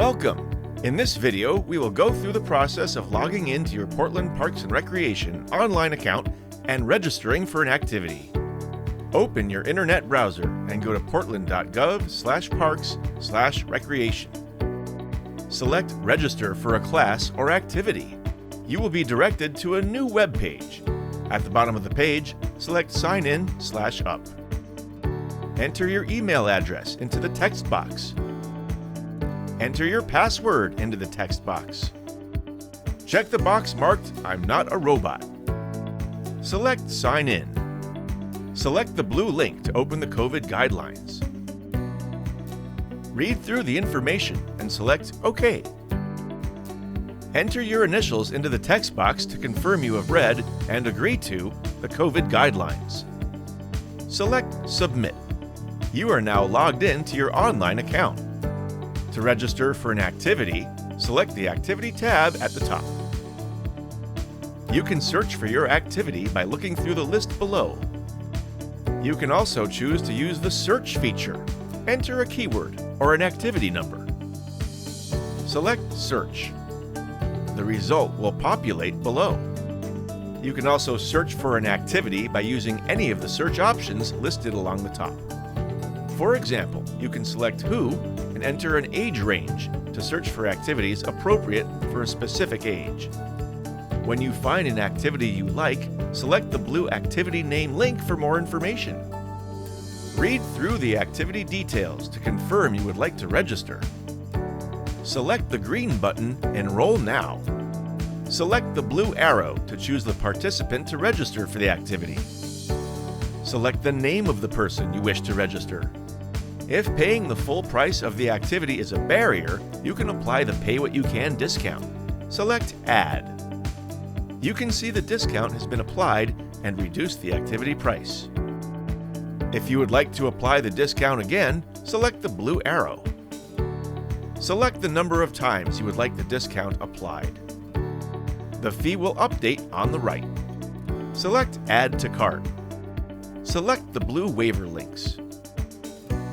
Welcome! In this video, we will go through the process of logging into your Portland Parks and Recreation online account and registering for an activity. Open your internet browser and go to portland.gov/parks/recreation. Select Register for a class or activity. You will be directed to a new web page. At the bottom of the page, select Sign In/Up. Enter your email address into the text box. Enter your password into the text box. Check the box marked I'm not a robot. Select Sign In. Select the blue link to open the COVID guidelines. Read through the information and select OK. Enter your initials into the text box to confirm you have read and agree to the COVID guidelines. Select Submit. You are now logged in to your online account. To register for an activity, select the Activity tab at the top. You can search for your activity by looking through the list below. You can also choose to use the search feature. Enter a keyword or an activity number. Select Search. The result will populate below. You can also search for an activity by using any of the search options listed along the top. For example, you can select Who and enter an age range to search for activities appropriate for a specific age. When you find an activity you like, select the blue activity name link for more information. Read through the activity details to confirm you would like to register. Select the green button Enroll Now. Select the blue arrow to choose the participant to register for the activity. Select the name of the person you wish to register. If paying the full price of the activity is a barrier, you can apply the Pay What You Can discount. Select Add. You can see the discount has been applied and reduce the activity price. If you would like to apply the discount again, select the blue arrow. Select the number of times you would like the discount applied. The fee will update on the right. Select Add to Cart. Select the blue waiver links.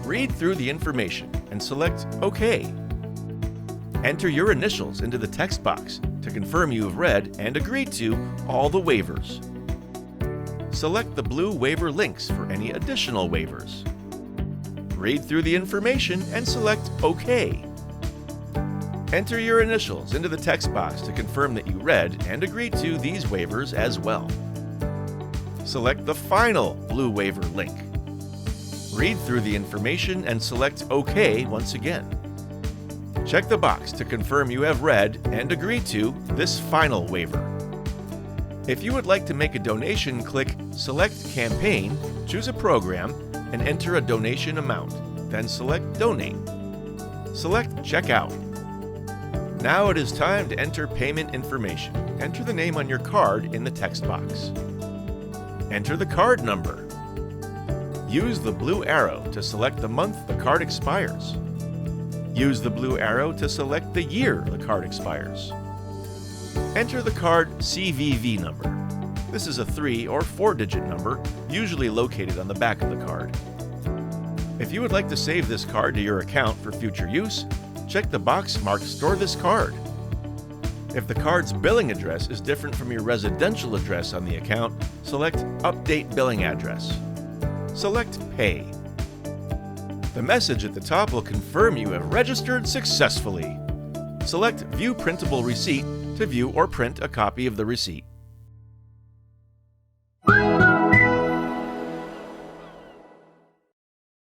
Read through the information and select OK. Enter your initials into the text box to confirm you have read and agreed to all the waivers. Select the blue waiver links for any additional waivers. Read through the information and select OK. Enter your initials into the text box to confirm that you read and agreed to these waivers as well. Select the final blue waiver link. Read through the information and select OK once again. Check the box to confirm you have read and agreed to this final waiver. If you would like to make a donation, click Select Campaign, choose a program, and enter a donation amount. Then select Donate. Select Checkout. Now it is time to enter payment information. Enter the name on your card in the text box. Enter the card number. Use the blue arrow to select the month the card expires. Use the blue arrow to select the year the card expires. Enter the card CVV number. This is a 3- or 4-digit number, usually located on the back of the card. If you would like to save this card to your account for future use, check the box marked Store this card. If the card's billing address is different from your residential address on the account, select Update Billing Address. Select Pay. The message at the top will confirm you have registered successfully. Select View Printable Receipt to view or print a copy of the receipt.